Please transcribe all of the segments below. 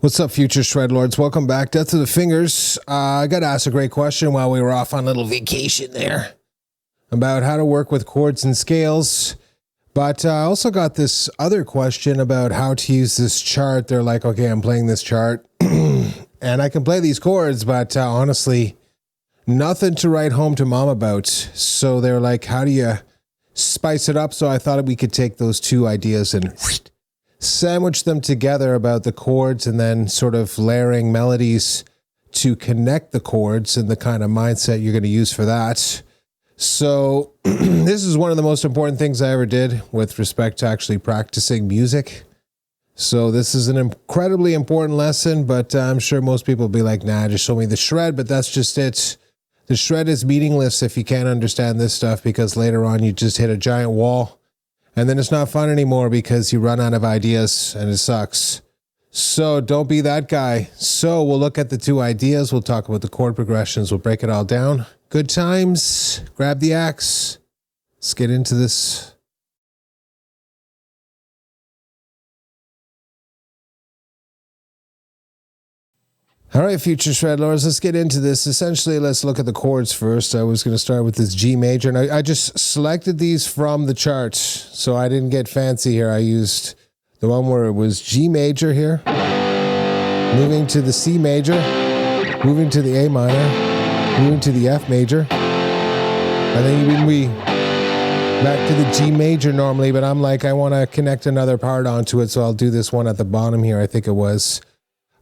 What's up, future shred lords? Welcome back. Death to the Fingers. I got asked a great question while we were off on a little vacation there about how to work with chords and scales. But I also got this other question about how to use this chart. They're like, okay, I'm playing this chart and I can play these chords, but honestly, nothing to write home to mom about. So they're like, how do you spice it up? So I thought we could take those two ideas and sandwich them together about the chords and then sort of layering melodies to connect the chords and the kind of mindset you're going to use for that. So this is one of the most important things I ever did with respect to actually practicing music. So this is an incredibly important lesson, but I'm sure most people will be like, nah, just show me the shred, but that's just it. The shred is meaningless if you can't understand this stuff, because later on you just hit a giant wall. And then it's not fun anymore because you run out of ideas and it sucks. So don't be that guy. So we'll look at the two ideas. We'll talk about the chord progressions. We'll break it all down. Good times. Grab the axe. Let's get into this. All right, future shred lords, let's get into this. Essentially, let's look at the chords first. I was going to start with this G major, and I just selected these from the chart, so I didn't get fancy here. I used the one where it was G major here, moving to the C major, moving to the A minor, moving to the F major, and then we back to the G major normally, but I'm like, I want to connect another part onto it, so I'll do this one at the bottom here. I think it was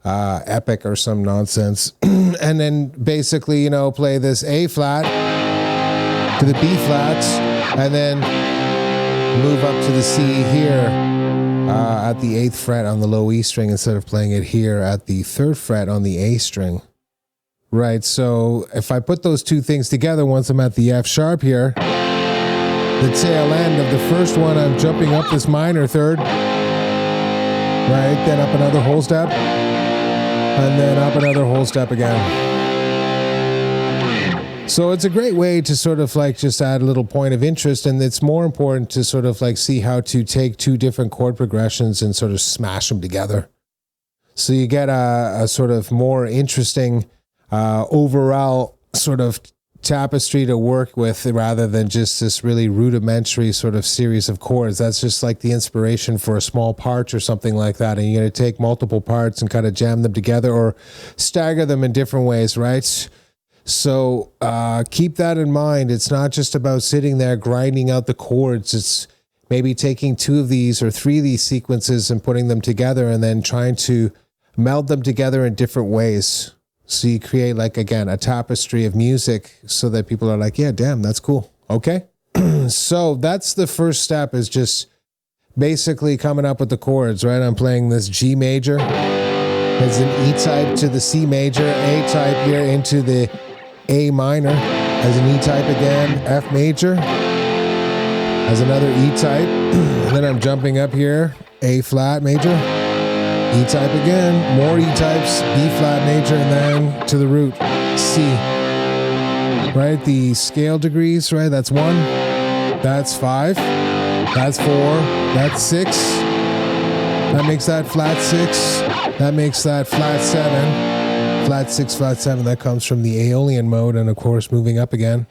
epic or some nonsense. And then basically, you know, play this A flat to the B flat and then move up to the C here at the 8th fret on the low E string instead of playing it here at the 3rd fret on the A string. Right, so if I put those two things together, once I'm at the F sharp here, the tail end of the first one, I'm jumping up this minor third, right, then up another whole step, and then up another whole step again. So it's a great way to sort of like just add a little point of interest, and it's more important to sort of like see how to take two different chord progressions and sort of smash them together. So you get a sort of more interesting overall sort of tapestry to work with rather than just this really rudimentary sort of series of chords. That's just like the inspiration for a small part or something like that. And you're going to take multiple parts and kind of jam them together or stagger them in different ways, right? So keep that in mind. It's not just about sitting there grinding out the chords. It's maybe taking two of these or three of these sequences and putting them together and then trying to meld them together in different ways. So you create, like, again, a tapestry of music so that people are like, yeah, damn, that's cool. Okay. So that's the first step, is just basically coming up with the chords, right? I'm playing this G major as an E type to the C major, A type here into the A minor as an E type again, F major as another E type. And then I'm jumping up here, A flat major, E type again, more E types, B flat major, and then to the root, C. Right? The scale degrees, right? That's 1, that's 5, that's 4, that's 6. That makes that flat 6. That makes that flat 7. Flat 6, flat 7. That comes from the Aeolian mode, and of course moving up again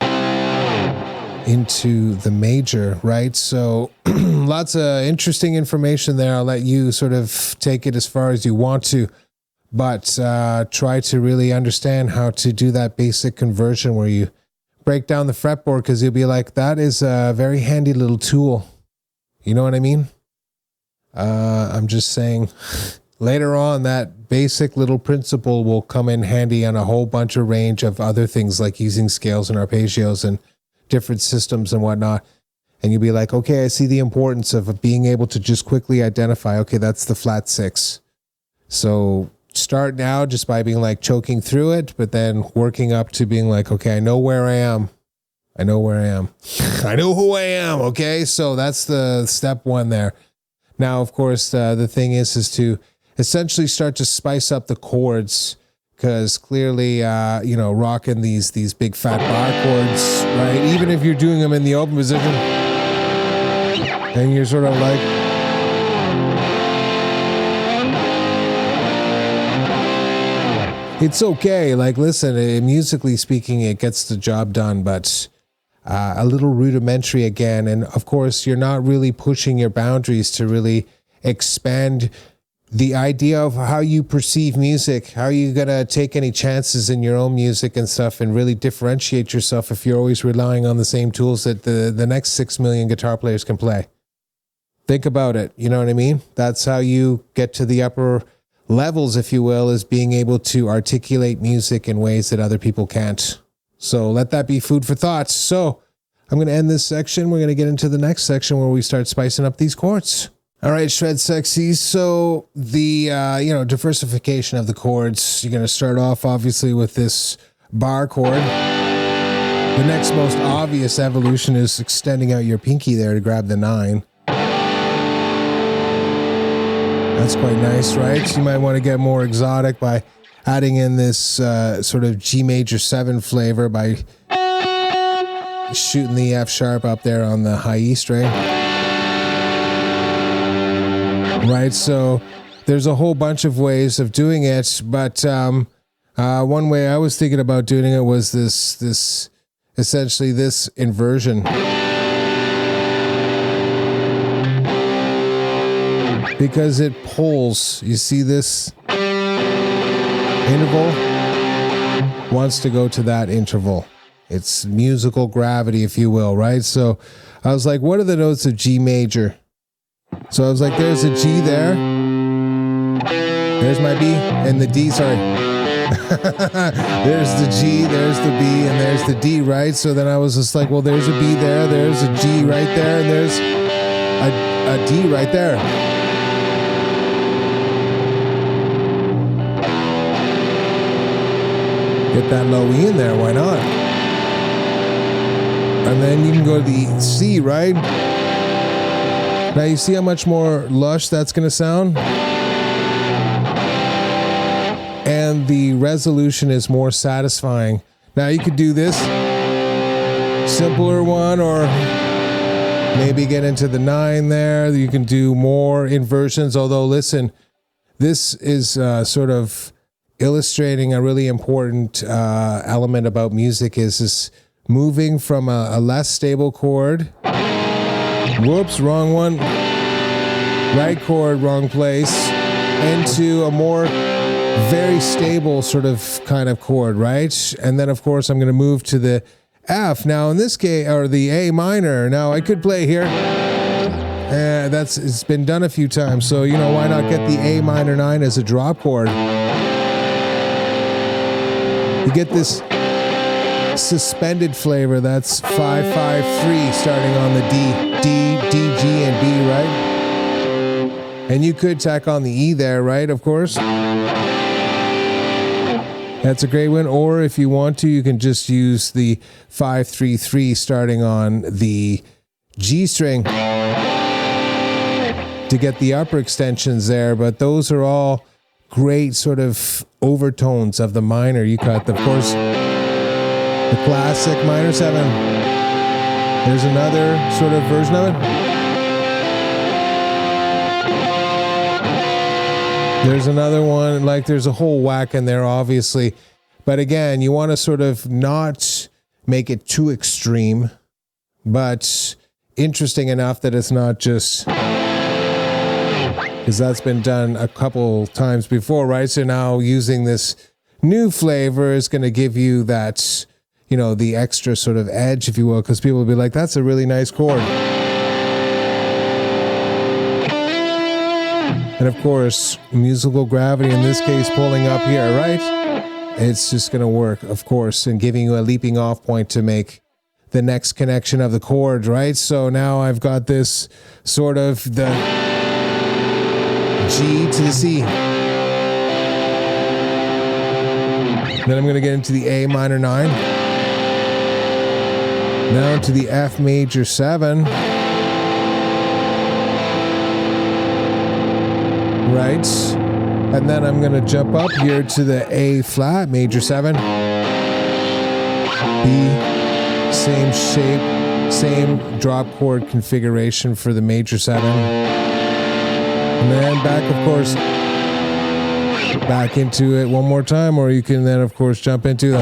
into the major, right? So lots of interesting information there. I'll let you sort of take it as far as you want to, but try to really understand how to do that basic conversion where you break down the fretboard, because you'll be like, that is a very handy little tool. You know what I mean? I'm just saying later on that basic little principle will come in handy on a whole bunch of range of other things, like using scales and arpeggios and different systems and whatnot. And you'll be like, okay, I see the importance of being able to just quickly identify, okay, that's the flat 6. So start now just by being like choking through it, but then working up to being like, okay, I know where I am. I know where I am. I know who I am. Okay. So that's the step 1 there. Now, of course, the thing is to essentially start to spice up the chords, because clearly, you know, rocking these big fat bar chords, right? Even if you're doing them in the open position, and you're sort of like, it's okay. Like, listen, musically speaking, it gets the job done, but a little rudimentary again. And of course, you're not really pushing your boundaries to really expand the idea of how you perceive music, how you gonna take any chances in your own music and stuff and really differentiate yourself if you're always relying on the same tools that the next 6 million guitar players can play. Think about it. You know what I mean? That's how you get to the upper levels, if you will, is being able to articulate music in ways that other people can't. So let that be food for thought. So I'm going to end this section. We're going to get into the next section where we start spicing up these chords. All right, Shred Sexies. So the, diversification of the chords, you're going to start off obviously with this bar chord. The next most obvious evolution is extending out your pinky there to grab the 9. That's quite nice, right? So you might want to get more exotic by adding in this sort of G major 7 flavor by shooting the F sharp up there on the high E string. Right, so there's a whole bunch of ways of doing it, but one way I was thinking about doing it was this essentially this inversion. Because it pulls, you see this interval wants to go to that interval. It's musical gravity, if you will, right? So I was like, what are the notes of G major? So I was like, there's a G there. There's my B and the D, sorry. There's the G, there's the B, and there's the D, right? So then I was just like, well, there's a B there, there's a G right there, and there's a D right there. Get that low E in there, why not? And then you can go to the C, right? Now you see how much more lush that's going to sound? And the resolution is more satisfying. Now you could do this simpler one, or maybe get into the 9 there. You can do more inversions, although listen, this is sort of illustrating a really important element about music is moving from a less stable chord. Whoops, wrong one. Right chord, wrong place. Into a more very stable sort of kind of chord, right? And then of course I'm going to move to the F. Now in this case, or the A minor. Now I could play here. It's been done a few times. So, why not get the A minor 9 as a drop chord? You get this suspended flavor. That's 5-5-3 starting on the D, G, and B, right? And you could tack on the E there, right? Of course. That's a great one. Or if you want to, you can just use the 5-3-3 starting on the G string to get the upper extensions there. But those are all great sort of overtones of the minor you cut. Of course, the classic minor 7. There's another sort of version of it. There's another one, like there's a whole whack in there, obviously. But again, you want to sort of not make it too extreme, but interesting enough that it's not just, because that's been done a couple times before, right? So now using this new flavor is going to give you that, the extra sort of edge, if you will, because people will be like, that's a really nice chord. And of course, musical gravity, in this case, pulling up here, right? It's just going to work, of course, and giving you a leaping off point to make the next connection of the chord, right? So now I've got this sort of the G to the C. Then I'm going to get into the A minor 9. Now to the F major 7. Right, and then I'm going to jump up here to the A flat major 7, B, same shape, same drop chord configuration for the major 7, and then back, of course, back into it one more time, or you can then, of course, jump into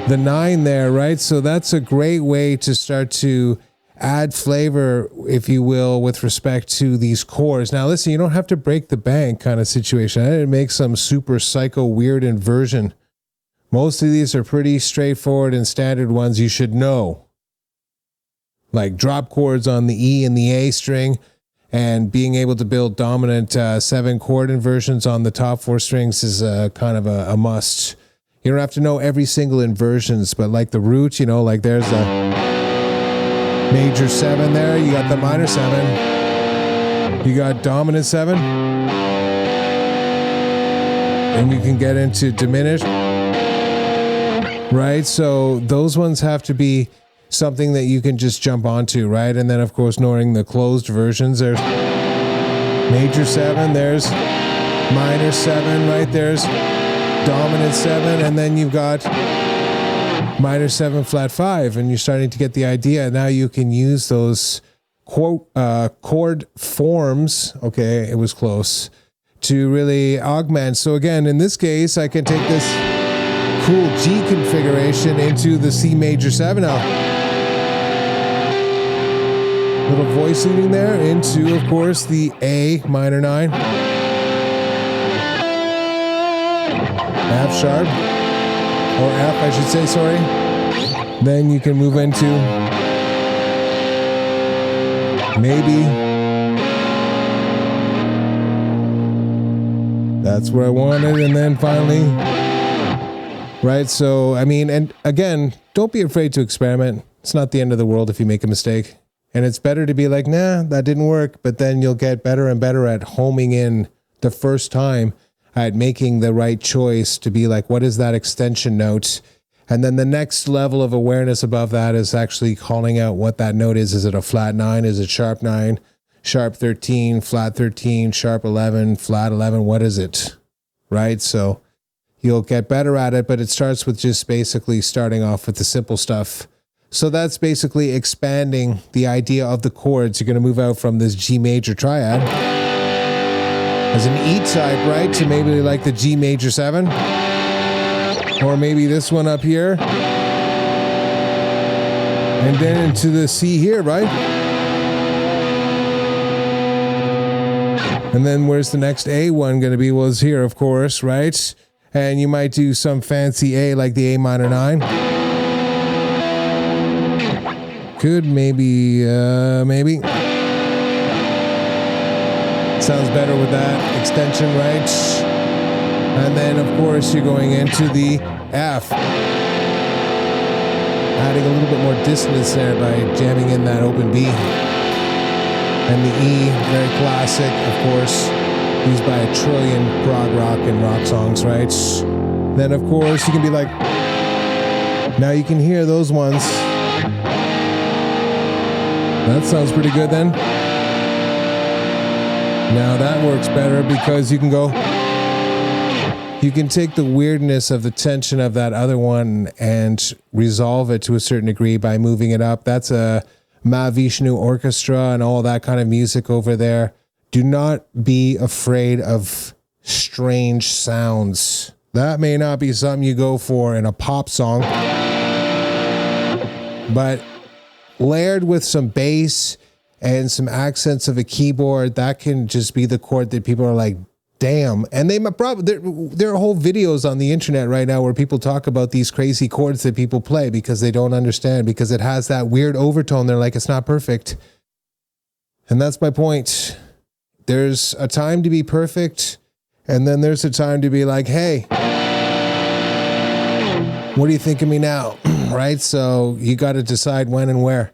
the 9 there, right? So that's a great way to start to add flavor, if you will, with respect to these chords. Now, listen, you don't have to break the bank kind of situation. I didn't make some super psycho weird inversion. Most of these are pretty straightforward and standard ones you should know. Like drop chords on the E and the A string, and being able to build dominant 7 chord inversions on the top 4 strings is kind of a must. You don't have to know every single inversions, but like the root, you know, like there's a major 7 there, you got the minor 7, you got dominant 7, and you can get into diminished, right? So those ones have to be something that you can just jump onto, right? And then, of course, knowing the closed versions, there's major 7, there's minor 7, right? There's dominant 7, and then you've got minor 7 flat 5, and you're starting to get the idea. Now you can use those chord forms, okay, it was close, to really augment. So again, in this case, I can take this cool G configuration into the C major 7 now. Little voice leading there into, of course, the A minor 9. F sharp. Or F, I should say, sorry. Then you can move into maybe. That's where I wanted. And then finally, right? So, I mean, and again, don't be afraid to experiment. It's not the end of the world if you make a mistake. And it's better to be like, nah, that didn't work. But then you'll get better and better at homing in the first time at making the right choice to be like, what is that extension note? And then the next level of awareness above that is actually calling out what that note is. Is it a flat 9? Is it sharp 9, sharp 13, flat 13, sharp 11, flat 11? What is it? Right? So you'll get better at it, but it starts with just basically starting off with the simple stuff. So that's basically expanding the idea of the chords. You're going to move out from this G major triad as an E type, right, to maybe like the G major 7, or maybe this one up here, and then into the C here, right? And then where's the next A one going to be? Well, it's here, of course, right? And you might do some fancy A like the A minor 9. Could maybe. Sounds better with that extension, right? And then, of course, you're going into the F. Adding a little bit more dissonance there by jamming in that open B. And the E, very classic, of course, used by a trillion prog rock and rock songs, right? Then, of course, you can be like, now you can hear those ones. That sounds pretty good then. Now that works better because you can go, you can take the weirdness of the tension of that other one and resolve it to a certain degree by moving it up. That's a Mahavishnu orchestra and all that kind of music over there. Do not be afraid of strange sounds. That may not be something you go for in a pop song, but layered with some bass and some accents of a keyboard, that can just be the chord that people are like, damn. And they probably, there are whole videos on the internet right now where people talk about these crazy chords that people play because they don't understand, because it has that weird overtone. They're like, it's not perfect. And that's my point. There's a time to be perfect, and then there's a time to be like, hey, what do you think of me now? Right? So you got to decide when and where.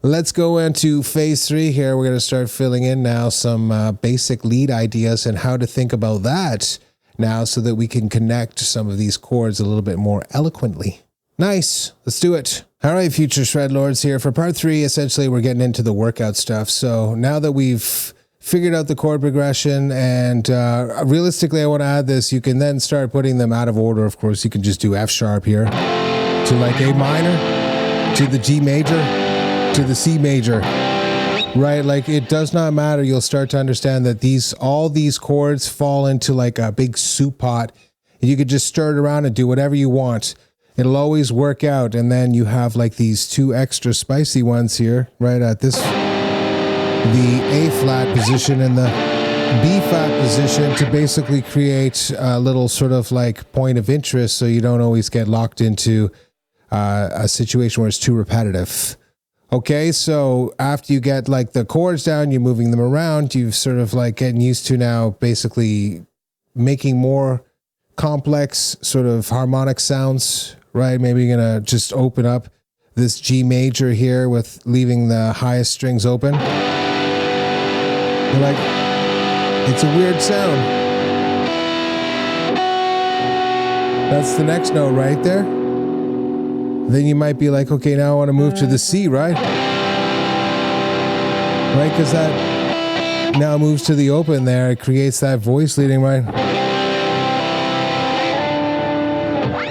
Let's go into phase 3 here. We're going to start filling in now some basic lead ideas and how to think about that now so that we can connect some of these chords a little bit more eloquently. Nice. Let's do it. All right, future Shred Lords here. For part 3, essentially, we're getting into the workout stuff. So now that we've figured out the chord progression, and realistically, I want to add this, you can then start putting them out of order. Of course, you can just do F sharp here to like A minor, to the G major, to the C major, right? Like it does not matter. You'll start to understand that all these chords fall into like a big soup pot. You could just stir it around and do whatever you want. It'll always work out. And then you have like these two extra spicy ones here, right at this, the A flat position and the B flat position, to basically create a little sort of like point of interest, so you don't always get locked into a situation where it's too repetitive. Okay, so after you get like the chords down, you're moving them around, you've sort of like getting used to now basically making more complex sort of harmonic sounds, right? Maybe you're gonna just open up this G major here with leaving the highest strings open. You're like, it's a weird sound. That's the next note right there. Then you might be like, okay, now I want to move to the C, right? Right, because that now moves to the open there. It creates that voice leading, right?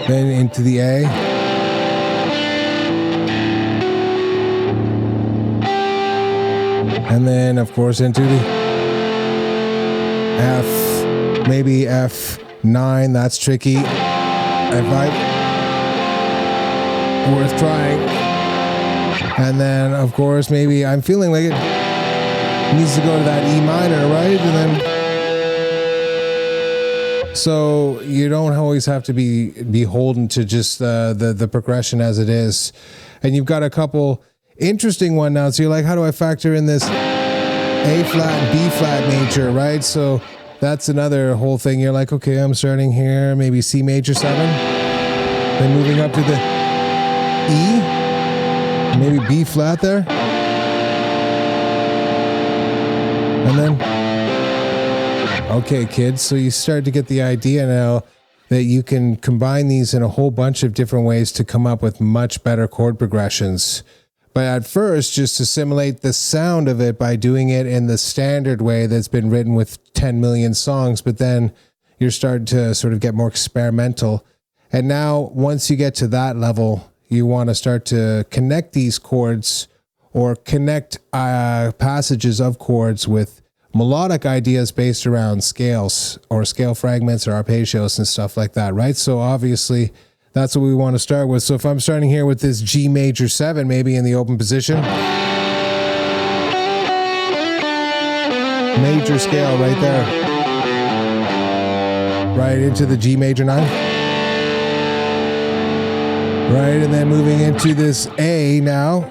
Then into the A. And then, of course, into the F, maybe F9, that's tricky. F5, worth trying. And then, of course, maybe I'm feeling like it needs to go to that E minor, right? And then, so you don't always have to be beholden to just the progression as it is. And you've got a couple interesting one now. So you're like, how do I factor in this A flat and B flat major, right? So that's another whole thing. You're like, okay, I'm starting here, maybe C major 7, then moving up to the E, maybe B flat there, and then, okay, kids, so you start to get the idea now that you can combine these in a whole bunch of different ways to come up with much better chord progressions. But at first, just to simulate the sound of it by doing it in the standard way that's been written with 10 million songs, but then you're starting to sort of get more experimental. And now, once you get to that level, you want to start to connect these chords or connect passages of chords with melodic ideas based around scales or scale fragments or arpeggios and stuff like that, right? So obviously, that's what we want to start with. So if I'm starting here with this G major 7, maybe in the open position, major scale right there, right into the G major 9, right, and then moving into this A now,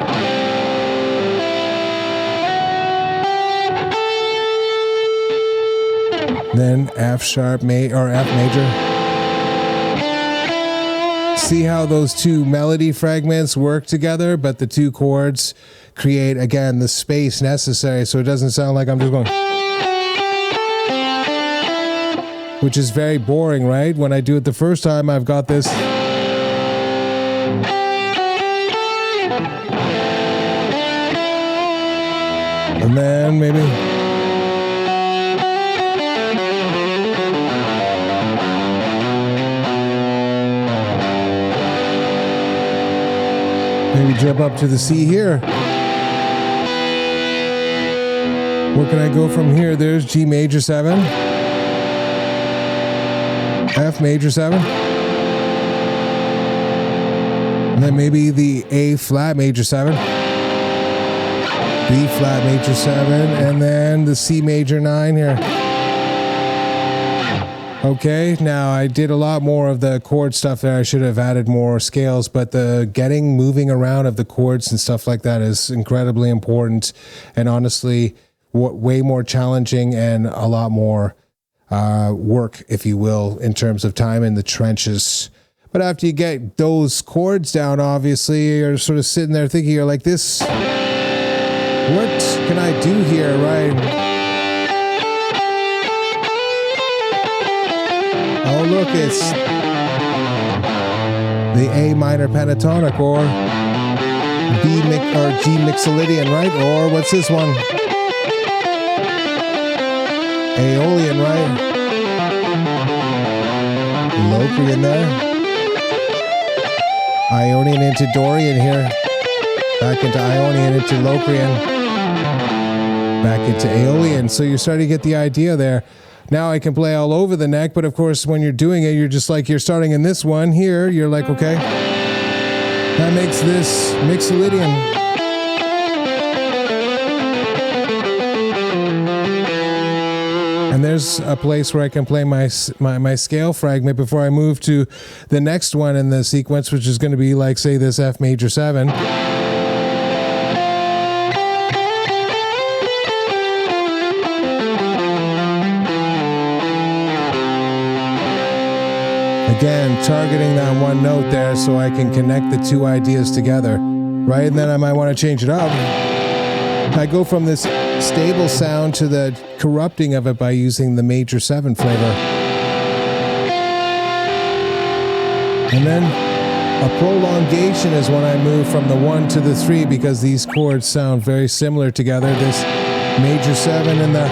then F sharp or F major. See how those two melody fragments work together, but the two chords create, again, the space necessary so it doesn't sound like I'm just going, which is very boring, right? When I do it the first time, I've got this. And then maybe jump up to the C here. Where can I go from here? There's G major 7, F major 7, and then maybe the A flat major 7, B flat major 7, and then the C major 9 here. Okay, now I did a lot more of the chord stuff there. I should have added more scales, but the moving around of the chords and stuff like that is incredibly important, and honestly, way more challenging and a lot more work, if you will, in terms of time in the trenches. But after you get those chords down, obviously, you're sort of sitting there thinking, you're like, this, what can I do here, right? Oh, look, it's the A minor pentatonic or G mixolydian, right? Or what's this one? Aeolian, right? Locrian there. Ionian into Dorian here. Back into Ionian into Locrian. back into Aeolian. So you're starting to get the idea there. Now I can play all over the neck, but of course when you're doing it, you're just like, you're starting in this one here, you're like, okay, that makes this Mixolydian. And there's a place where I can play my scale fragment before I move to the next one in the sequence, which is going to be like, say, this F major 7. Again, targeting that one note there so I can connect the two ideas together, right? And then I might want to change it up. I go from this stable sound to the corrupting of it by using the major 7 flavor. And then a prolongation is when I move from the 1 to the 3 because these chords sound very similar together. This major 7 and the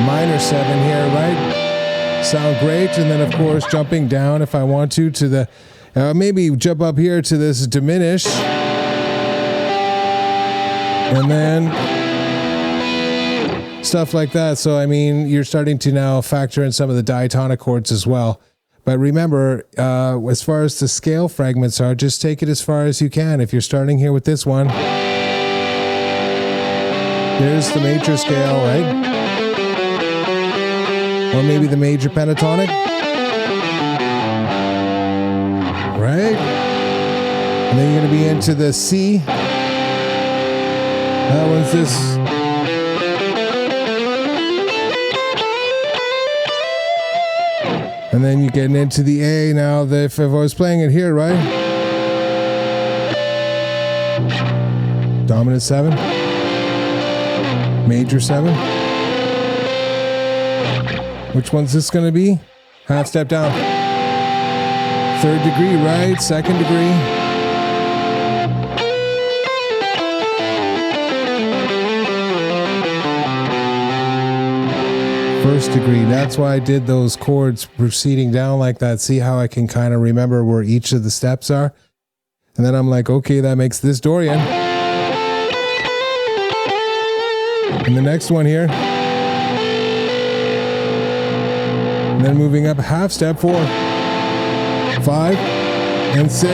minor 7 here, right? Sound great. And then of course jumping down if I want to the maybe jump up here to this diminish, and then stuff like that. So I mean, you're starting to now factor in some of the diatonic chords as well. But remember, as far as the scale fragments are, just take it as far as you can. If you're starting here with this one, there's the major scale, right? Or maybe the major pentatonic. Right? And then you're going to be into the C. That one's this. And then you're getting into the A. Now, if I was playing it here, right? Dominant 7. Major 7. Which one's this going to be? Half step down. 3rd degree, right? 2nd degree. First degree. That's why I did those chords proceeding down like that. See how I can kind of remember where each of the steps are? And then I'm like, okay, that makes this Dorian. And the next one here. And then moving up half step, 4, 5, and 6.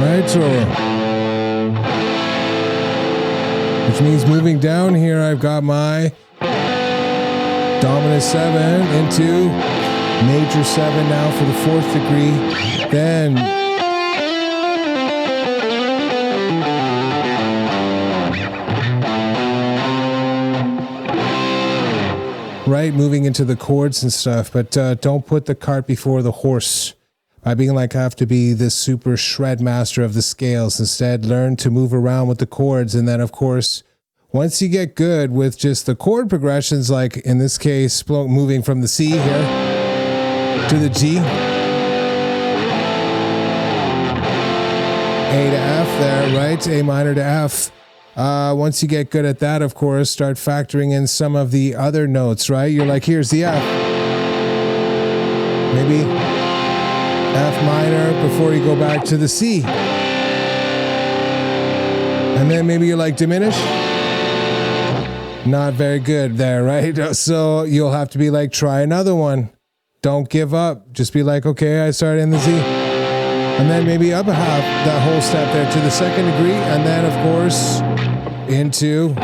Right, so which means moving down here, I've got my dominant 7 into major 7 now for the 4th degree. Then right, moving into the chords and stuff, but don't put the cart before the horse by being like, I have to be this super shred master of the scales. Instead, learn to move around with the chords. And then, of course, once you get good with just the chord progressions, like in this case, moving from the C here to the G, A to F there, right? A minor to F. Once you get good at that, of course, start factoring in some of the other notes, right? You're like, here's the F. Maybe F minor before you go back to the C. And then maybe you're like, diminish. Not very good there, right? So you'll have to be like, try another one. Don't give up. Just be like, okay, I started in the Z. And then maybe up a half, that whole step there to the 2nd degree. And then, of course, into,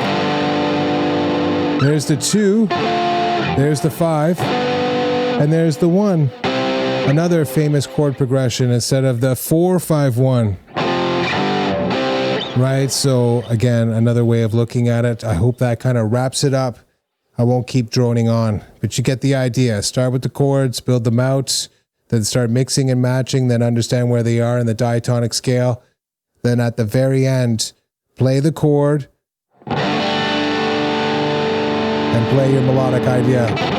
there's the 2, there's the 5, and there's the 1. Another famous chord progression instead of the 4-5-1. Right, so again, another way of looking at it. I hope that kind of wraps it up. I won't keep droning on, but you get the idea. Start with the chords, build them out, then start mixing and matching, then understand where they are in the diatonic scale. Then at the very end, play the chord and play your melodic idea.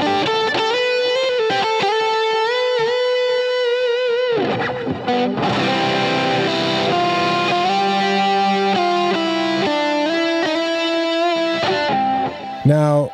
Now,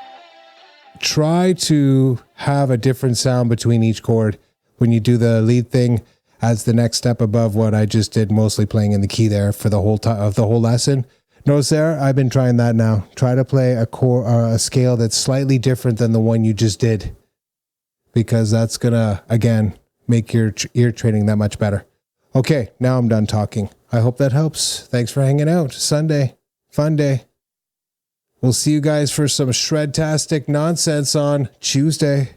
try to have a different sound between each chord when you do the lead thing as the next step above what I just did, mostly playing in the key there for the whole of the whole lesson. No, Sarah, I've been trying that now. Try to play a scale that's slightly different than the one you just did, because that's going to, again, make your ear training that much better. Okay, now I'm done talking. I hope that helps. Thanks for hanging out. Sunday, fun day. We'll see you guys for some shred-tastic nonsense on Tuesday.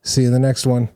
See you in the next one.